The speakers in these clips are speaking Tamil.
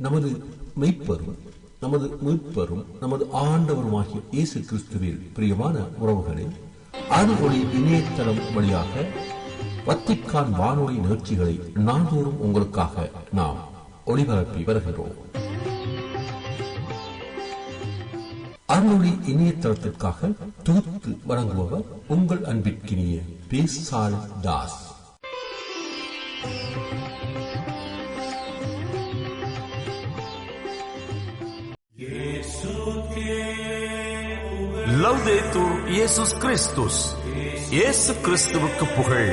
நமது மெய்ப்பரும் நமது மீட்பரும் நமது ஆண்டவருமாகிய இயேசு கிறிஸ்துவில் பிரியமான உறவுகளே, அருள்ஒளி இணையதளம் வழியாக வத்திக்கான் வானொலி நிகழ்ச்சிகளை நாள்தோறும் உங்களுக்காக நாம் ஒளிபரப்பி வருகிறோம். அருள்ஒளி இணையதளத்திற்காக தொகுத்து வழங்குபவர் உங்கள் அன்பிற்கினிய பேசால் தாஸ். லவ்தேத்தூர் இயேசுஸ் கிறிஸ்துஸ். இயேசு கிறிஸ்துவுக்கு புகழ்.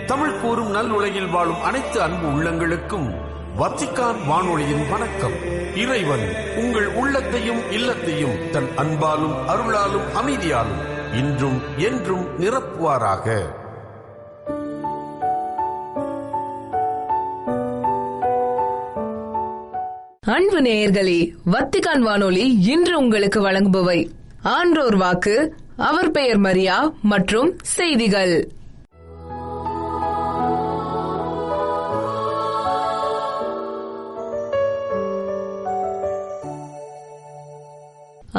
தமிழ் கூறும் நல் உலகில் வாழும் அனைத்து அன்பு உள்ளங்களுக்கும் வத்திக்கான் வானொலியின் வணக்கம். இறைவன் உங்கள் உள்ளத்தையும் இல்லத்தையும் தன் அன்பாலும் அருளாலும் அமைதியாலும் இன்றும் என்றும் நிரப்புவாராக. அன்பு நேயர்களே, வத்திக்கான் வானொலி இன்று உங்களுக்கு வழங்குபவை ஆன்றோர் வாக்கு, அவர் பெயர் மரியா மற்றும் செய்திகள்.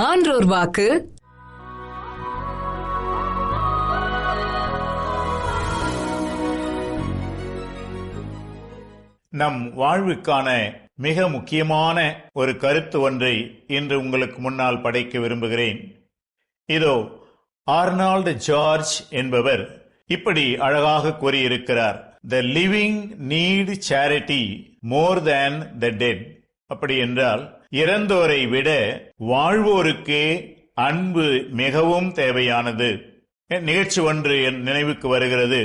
ஆன்றோர் வாக்கு. நம் வாழ்வுக்கான மிக முக்கியமான ஒரு கருத்து ஒன்றை இன்று உங்களுக்கு முன்னால் படைக்க விரும்புகிறேன். இதோ ஆர்னால்டு ஜார்ஜ் என்பவர் இப்படி அழகாக கூறியிருக்கிறார்: The living need charity more than the dead. அப்படி என்றால் இறந்தோரை விட வாழ்வோருக்கே அன்பு மிகவும் தேவையானது. நிகழ்ச்சி ஒன்று என் நினைவுக்கு வருகிறது.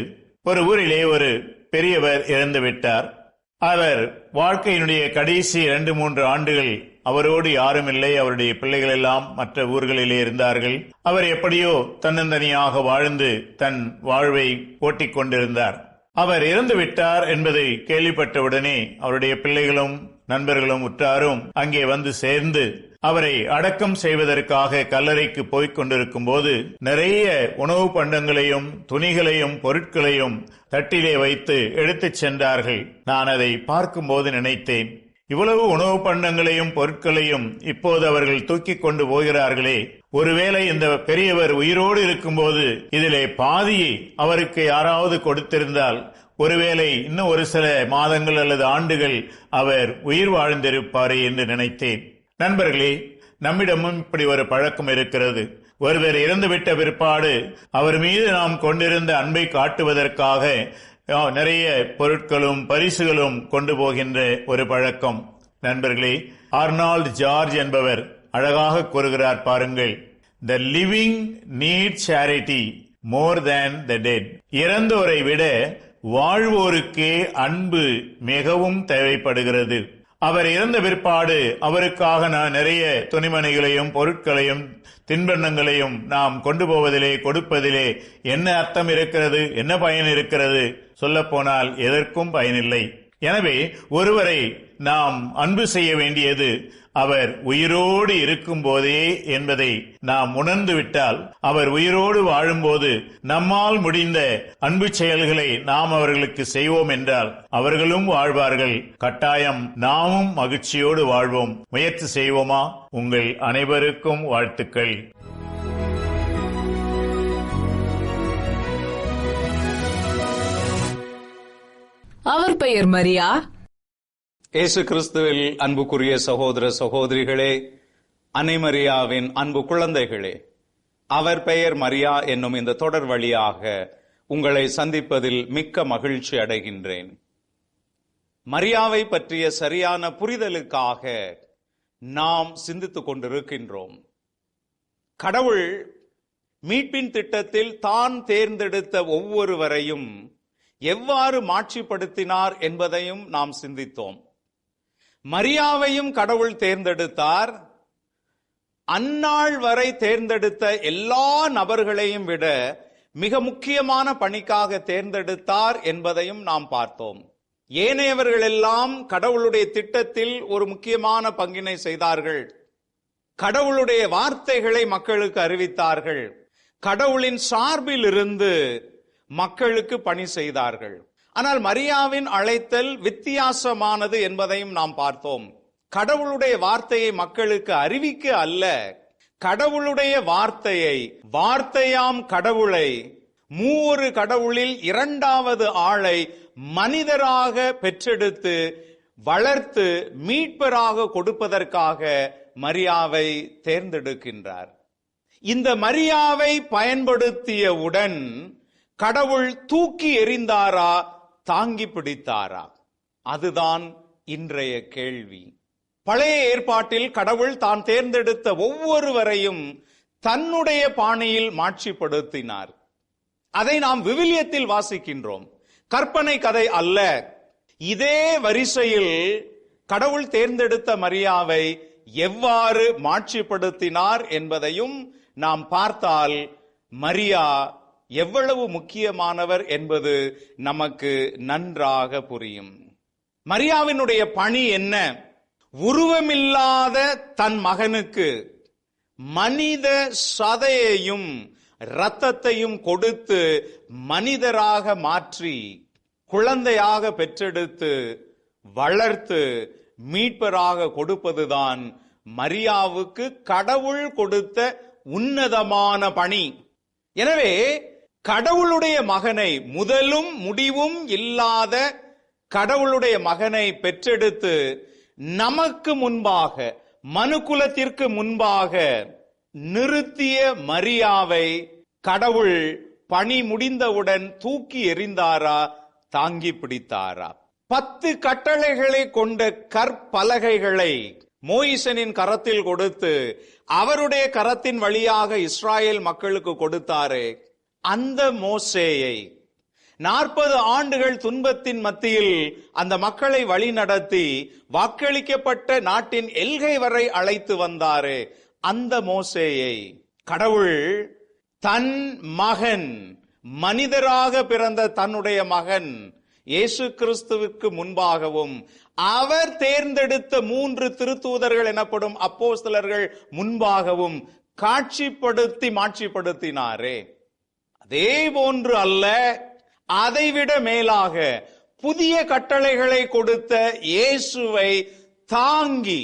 ஒரு ஊரிலே ஒரு பெரியவர் இறந்து விட்டார். அவர் வாழ்க்கையினுடைய கடைசி 2-3 ஆண்டுகள் அவரோடு யாரும் இல்லை. அவருடைய பிள்ளைகள் எல்லாம் மற்ற ஊர்களிலே இருந்தார்கள். அவர் எப்படியோ தன்னந்தனியாக வாழ்ந்து தன் வாழ்வை ஓட்டிக் கொண்டிருந்தார். அவர் இறந்து விட்டார் என்பதை கேள்விப்பட்டவுடனே அவருடைய பிள்ளைகளும் நண்பர்களும் உற்றாரும் அங்கே வந்து சேர்ந்து அவரை அடக்கம் செய்வதற்காக கல்லறைக்கு போய்க் கொண்டிருக்கும் போது நிறைய உணவு பண்டங்களையும் துணிகளையும் பொருட்களையும் தட்டிலே வைத்து எடுத்துச் சென்றார்கள். நான் அதை பார்க்கும்போது நினைத்தேன், இவ்வளவு உணவு பண்டங்களையும் பொருட்களையும் இப்போது அவர்கள் தூக்கிக் கொண்டு போகிறார்களே, ஒருவேளை இந்த பெரியவர் உயிரோடு இருக்கும்போது இதிலே பாதியை அவருக்கு யாராவது கொடுத்திருந்தால் ஒருவேளை இன்னும் ஒரு சில மாதங்கள் அல்லது ஆண்டுகள் அவர் உயிர் வாழ்ந்திருப்பாரே என்று நினைத்தேன். நண்பர்களே, நம்மிடமும் இப்படி ஒரு பழக்கம் இருக்கிறது. ஒருவர் இறந்துவிட்ட பிற்பாடு அவர் மீது நாம் கொண்டிருந்த அன்பை காட்டுவதற்காக நிறைய பொருட்களும் பரிசுகளும் கொண்டு போகின்ற ஒரு பழக்கம். நண்பர்களே, ஆர்னால்டு ஜார்ஜ் என்பவர் அழகாக கூறுகிறார் பாருங்கள்: The living need charity more than the dead. இறந்தோரை விட வாழ்வோருக்கே அன்பு மிகவும் தேவைப்படுகிறது. அவர் இறந்த பிற்பாடு அவருக்காக நிறைய துணிமணிகளையும் பொருட்களையும் தின்பண்டங்களையும் நாம் கொண்டு போவதிலே கொடுப்பதிலே என்ன அர்த்தம் இருக்கிறது, என்ன பயன் இருக்கிறது? சொல்ல போனால் எதற்கும் பயனில்லை. எனவே ஒருவரை நாம் அன்பு செய்ய வேண்டியது அவர் உயிரோடு இருக்கும் போதே என்பதை நாம் உணர்ந்து விட்டால், அவர் உயிரோடு வாழும்போது நம்மால் முடிந்த அன்பு செயல்களை நாம் அவர்களுக்கு செய்வோம் என்றால் அவர்களும் வாழ்வார்கள். கட்டாயம் நாமும் மகிழ்ச்சியோடு வாழ்வோம். முயற்சி செய்வோமா? உங்கள் அனைவருக்கும் வாழ்த்துக்கள். அவர் பெயர் மரியா. இயேசு கிறிஸ்துவில் அன்புக்குரிய சகோதர சகோதரிகளே, அன்னை மரியாவின் அன்பு குழந்தைகளே, அவர் பெயர் மரியா என்னும் இந்த தொடர் வழியாக உங்களை சந்திப்பதில் மிக்க மகிழ்ச்சி அடைகின்றேன். மரியாவை பற்றிய சரியான புரிதலுக்காக நாம் சிந்தித்துக் கொண்டிருக்கின்றோம். கடவுள் மீட்பின் திட்டத்தில் தான் தேர்ந்தெடுத்த ஒவ்வொருவரையும் எவ்வாறு மாட்சிப்படுத்தினார் என்பதையும் நாம் சிந்தித்தோம். மரியாவையும் கடவுள் தேர்ந்தெடுத்தார். அந்நாள் வரை தேர்ந்தெடுத்த எல்லா நபர்களையும் விட மிக முக்கியமான பணிக்காக தேர்ந்தெடுத்தார் என்பதையும் நாம் பார்த்தோம். ஏனையவர்கள் எல்லாம் கடவுளுடைய திட்டத்தில் ஒரு முக்கியமான பங்கினை செய்தார்கள். கடவுளுடைய வார்த்தைகளை மக்களுக்கு அறிவித்தார்கள். கடவுளின் சார்பில் இருந்து மக்களுக்கு பணி செய்தார்கள். ஆனால் மரியாவின் அழைத்தல் வித்தியாசமானது என்பதையும் நாம் பார்த்தோம். கடவுளுடைய வார்த்தையை மக்களுக்கு அறிவிக்க அல்ல, கடவுளுடைய வார்த்தையை, வார்த்தையாம் கடவுளை, மூவொரு கடவுளில் இரண்டாவது ஆளை மனிதராக பெற்றெடுத்து வளர்த்து மீட்பராக கொடுப்பதற்காக மரியாவை தேர்ந்தெடுக்கின்றார். இந்த மரியாவை பயன்படுத்தியவுடன் கடவுள் தூக்கி எறிந்தாரா, தாங்கி பிடித்தாரா? அதுதான் இன்றைய கேள்வி. பழைய ஏற்பாட்டில் கடவுள் தான் தேர்ந்தெடுத்த ஒவ்வொருவரையும் தன்னுடைய பாணியில் மாட்சிப்படுத்தினார். அதை நாம் விவிலியத்தில் வாசிக்கின்றோம், கற்பனை கதை அல்ல. இதே வரிசையில் கடவுள் தேர்ந்தெடுத்த மரியாவை எவ்வாறு மாட்சிப்படுத்தினார் என்பதையும் நாம் பார்த்தால் மரியா எவ்வளவு முக்கியமானவர் என்பது நமக்கு நன்றாக புரியும். மரியாவினுடைய பணி என்ன? உருவமில்லாத தன் மகனுக்கு மனித சதையையும் இரத்தத்தையும் கொடுத்து மனிதராக மாற்றி குழந்தையாக பெற்றெடுத்து வளர்த்து மீட்பராக கொடுப்பதுதான் மரியாவுக்கு கடவுள் கொடுத்த உன்னதமான பணி. எனவே கடவுளுடைய மகனை, முதலும் முடிவும் இல்லாத கடவுளுடைய மகனை பெற்றெடுத்து நமக்கு முன்பாக, மனுக்குலத்திற்கு முன்பாக நிறுத்திய மரியாவை கடவுள் பணி முடிந்தவுடன் தூக்கி எறிந்தாரா, தாங்கி பிடித்தாரா? 10 கட்டளைகளை கொண்ட கற்பலகைகளை மோயிசனின் கரத்தில் கொடுத்து அவருடைய கரத்தின் வழியாக இஸ்ராயேல் மக்களுக்கு கொடுத்தாரே, அந்த மோசேயை 40 ஆண்டுகள் துன்பத்தின் மத்தியில் அந்த மக்களை வழி நடத்தி வாக்களிக்கப்பட்ட நாட்டின் எல்கை வரை அழைத்து வந்தாரே, அந்த மோசேயை கடவுள் தன் மகன், மனிதராக பிறந்த தன்னுடைய மகன் இயேசு கிறிஸ்துவுக்கு முன்பாகவும் அவர் தேர்ந்தெடுத்த 3 திருத்தூதர்கள் எனப்படும் அப்போஸ்தலர்கள் முன்பாகவும் காட்சிப்படுத்தி மாட்சிப்படுத்தினாரே. அதே போன்று அல்ல, அதைவிட மேலாக புதிய கட்டளைகளை கொடுத்த இயேசுவை தாங்கி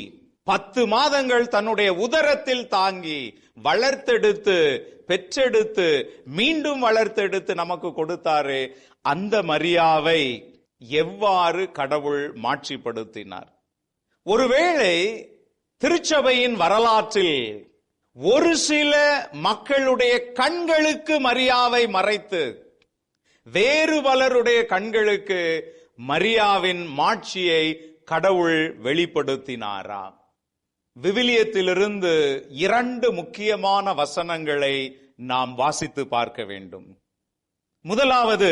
10 மாதங்கள் தன்னுடைய உதரத்தில் தாங்கி வளர்த்தெடுத்து பெற்றெடுத்து மீண்டும் வளர்த்தெடுத்து நமக்கு கொடுத்தாரே, அந்த மரியாவை எவ்வாறு கடவுள் மாட்சிப்படுத்தினார்? ஒருவேளை திருச்சபையின் வரலாற்றில் ஒரு சில மக்களுடைய கண்களுக்கு மரியாவை மறைத்து வேறு பலருடைய கண்களுக்கு மரியாவின் மாட்சியை கடவுள் வெளிப்படுத்தினாரா? விவிலியத்திலிருந்து 2 முக்கியமான வசனங்களை நாம் வாசித்து பார்க்க வேண்டும். முதலாவது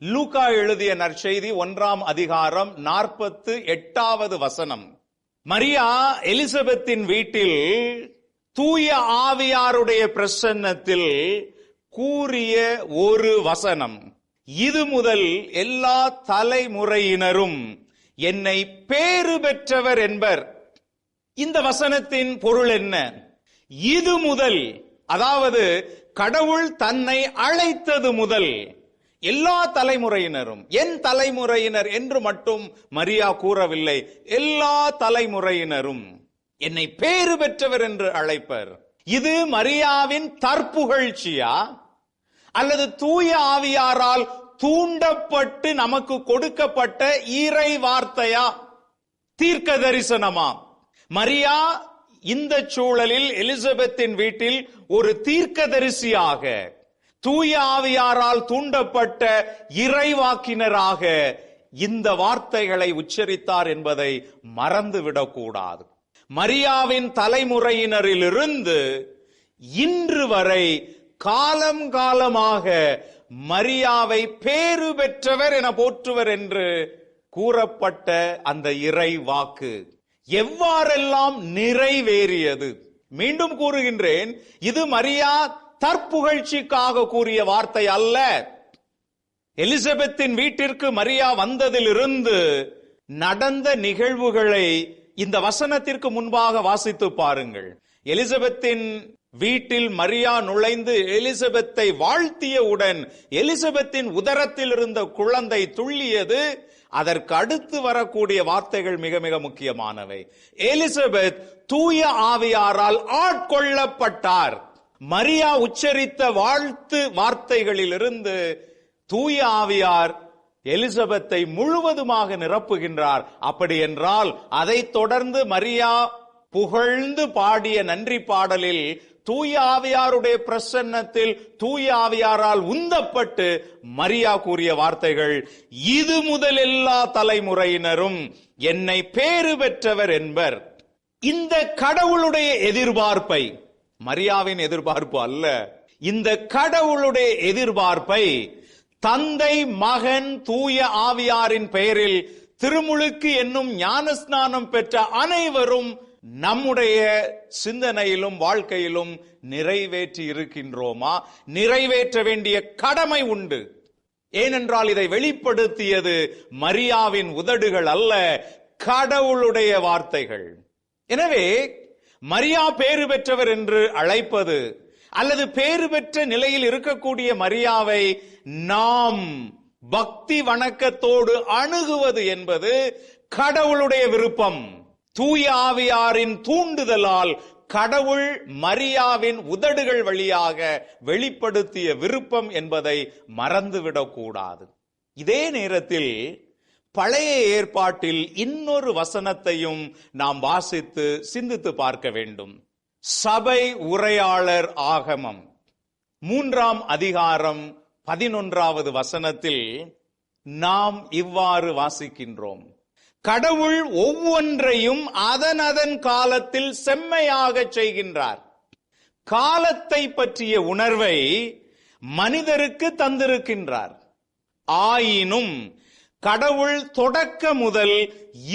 லூக்கா எழுதிய நற்செய்தி 1ஆம் அதிகாரம் 48வது வசனம். மரியா எலிசபெத்தின் வீட்டில் தூய ஆவியாருடைய பிரசன்னத்தில் கூறிய ஒரு வசனம், இது முதல் எல்லா தலைமுறையினரும் என்னை பேறு பெற்றவர் என்பர். இந்த வசனத்தின் பொருள் என்ன? இது முதல், அதாவது கடவுள் தன்னை அழைத்தது முதல் எல்லா தலைமுறையினரும், என் தலைமுறையினர் என்று மட்டும் மரியா கூறவில்லை, எல்லா தலைமுறையினரும் என்னை பேறு பெற்றவர் என்று அழைப்பர். இது மரியாவின் தற்புகழ்ச்சியா அல்லது தூய ஆவியாரால் தூண்டப்பட்டு நமக்கு கொடுக்கப்பட்ட இறை வார்த்தையா, தீர்க்க தரிசனமா? மரியா இந்த சூழலில் எலிசபெத்தின் வீட்டில் ஒரு தீர்க்கதரிசியாக, தூய ஆவியாரால் தூண்டப்பட்ட இறைவாக்கினராக இந்த வார்த்தைகளை உச்சரித்தார் என்பதை மறந்துவிடக்கூடாது. மரியாவின் தலைமுறையினரிலிருந்து இன்று வரை காலம் காலமாக மரியாவை பேறு பெற்றவர் என போற்றுவர் என்று கூறப்பட்ட அந்த இறை வாக்கு எவ்வாறெல்லாம் நிறைவேறியது? மீண்டும் கூறுகின்றேன், இது மரியா தற்புகழ்ச்சிக்காக கூறிய வார்த்தை அல்ல. எலிசபெத்தின் வீட்டிற்கு மரியா வந்ததிலிருந்து நடந்த நிகழ்வுகளை இந்த வசனத்திற்கு முன்பாக வாசித்து பாருங்கள். எலிசபெத்தின் வீட்டில் மரியா நுழைந்து எலிசபெத்தை வாழ்த்தியவுடன் எலிசபெத்தின் உதரத்தில் இருந்த குழந்தை துள்ளியது. அதற்கு அடுத்து வரக்கூடிய வார்த்தைகள் மிக மிக முக்கியமானவை. எலிசபெத் தூய ஆவியாரால் ஆட்கொள்ளப்பட்டார். மரியா உச்சரித்த வாழ்த்து வார்த்தைகளிலிருந்து தூய ஆவியார் எலிசபெத்தை முழுவதுமாக நிரப்புகின்றார். அப்படி என்றால் அதைத் தொடர்ந்து மரியா புகழ்ந்து பாடிய நன்றி பாடலில் தூய ஆவியாருடைய பிரசன்னத்தில் தூய ஆவியாரால் உந்தப்பட்டு மரியா கூறிய வார்த்தைகள், இது முதல் எல்லா தலைமுறையினரும் என்னை பேறு பெற்றவர் என்பர். இந்த கடவுளுடைய எதிர்பார்ப்பை, மரியாவின் எதிர்பார்ப்பு அல்ல, இந்த கடவுளுடைய எதிர்பார்ப்பை தந்தை மகன் தூய ஆவியாரின் பெயரில் திருமுழுக்கு என்னும் ஞானஸ்நானம் பெற்ற அனைவரும் நம்முடைய சிந்தனையிலும் வாழ்க்கையிலும் நிறைவேற்றி இருக்கின்றோமா? நிறைவேற்ற வேண்டிய கடமை உண்டு. ஏனென்றால் இதை வெளிப்படுத்தியது மரியாவின் உதடுகள் அல்ல, கடவுளுடைய வார்த்தைகள். எனவே மரியா பேறு பெற்றவர் என்று அழைப்பது அல்லது பேறு பெற்ற நிலையில் இருக்கக்கூடிய மரியாவை நாம் பக்தி வணக்கத்தோடு அணுகுவது என்பது கடவுளுடைய விருப்பம். தூய ஆவியாரின் தூண்டுதலால் கடவுள் மரியாவின் உதடுகள் வழியாக வெளிப்படுத்திய விருப்பம் என்பதை மறந்துவிடக் கூடாது. இதே நேரத்தில் பழைய ஏற்பாட்டில் இன்னொரு வசனத்தையும் நாம் வாசித்து சிந்தித்து பார்க்க வேண்டும். சபை உரையாளர் ஆகமம் 3ஆம் அதிகாரம் 11வது வசனத்தில் நாம் இவ்வாறு வாசிக்கின்றோம். கடவுள் ஒவ்வொன்றையும் அதன் காலத்தில் செம்மையாக செய்கின்றார். காலத்தை பற்றிய உணர்வை மனிதருக்கு தந்திருக்கின்றார். ஆயினும் கடவுள் தொடக்க முதல்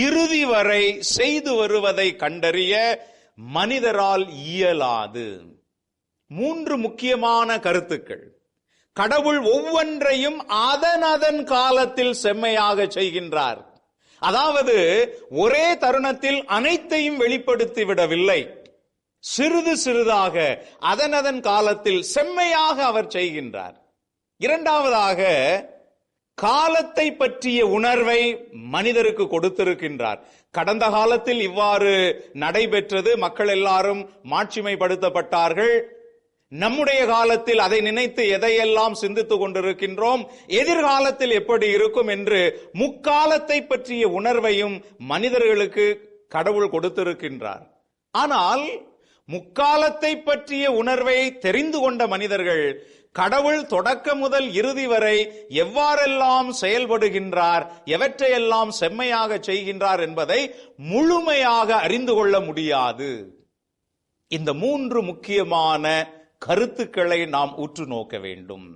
இறுதி வரை செய்து வருவதை கண்டறிய மனிதரால் இயலாது. 3 முக்கியமான கருத்துக்கள். கடவுள் ஒவ்வொன்றையும் அதன் காலத்தில் செம்மையாக செய்கின்றார். அதாவது ஒரே தருணத்தில் அனைத்தையும் வெளிப்படுத்தி விடவில்லை. சிறிது சிறிதாக அதன் காலத்தில் செம்மையாக அவர் செய்கின்றார். இரண்டாவதாக, காலத்தை பற்றிய உணர்வை மனிதருக்கு கொடுத்திருக்கின்றார். கடந்த காலத்தில் இவ்வாறு நடைபெற்றது, மக்கள் எல்லாரும் மாட்சிமைப்படுத்தப்பட்டார்கள். நம்முடைய காலத்தில் அதை நினைத்து எதையெல்லாம் சிந்தித்துக் கொண்டிருக்கின்றோம், எதிர்காலத்தில் எப்படி இருக்கும் என்று முக்காலத்தை பற்றிய உணர்வையும் மனிதர்களுக்கு கடவுள் கொடுத்திருக்கின்றார். ஆனால் முக்காலத்தை பற்றிய உணர்வை தெரிந்து கொண்ட மனிதர்கள் கடவுள் தொடக்க முதல் இறுதி வரை எவ்வாறெல்லாம் செயல்படுகின்றார், எவற்றையெல்லாம் செம்மையாக செய்கின்றார் என்பதை முழுமையாக அறிந்து கொள்ள முடியாது. இந்த 3 முக்கியமான கருத்துக்களை நாம் உற்று நோக்க வேண்டும்.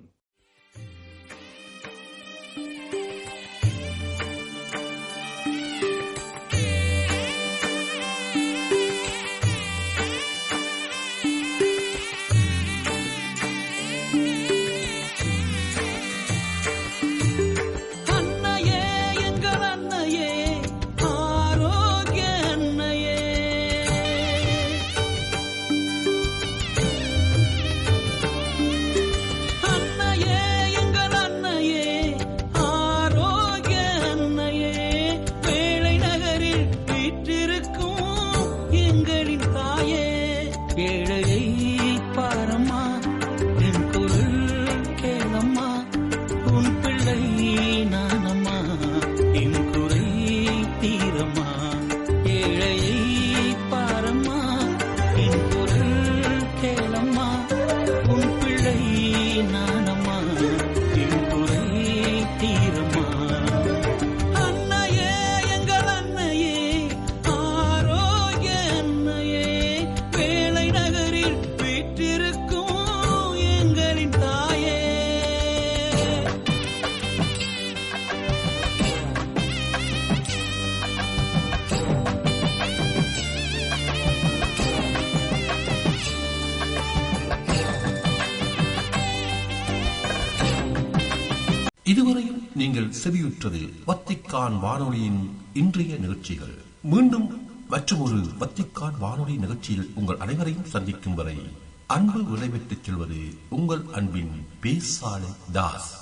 இதுவரையும் நீங்கள் செவியுற்றது வத்திக்கான் வானொலியின் இன்றைய நிகழ்ச்சிகள். மீண்டும் மற்றொரு வத்திக்கான் வானொலி நிகழ்ச்சியில் உங்கள் அனைவரையும் சந்திக்கும் வரை அன்பு விடைபெற்றுச் செல்வது உங்கள் அன்பின் பேசாலை தாஸ்.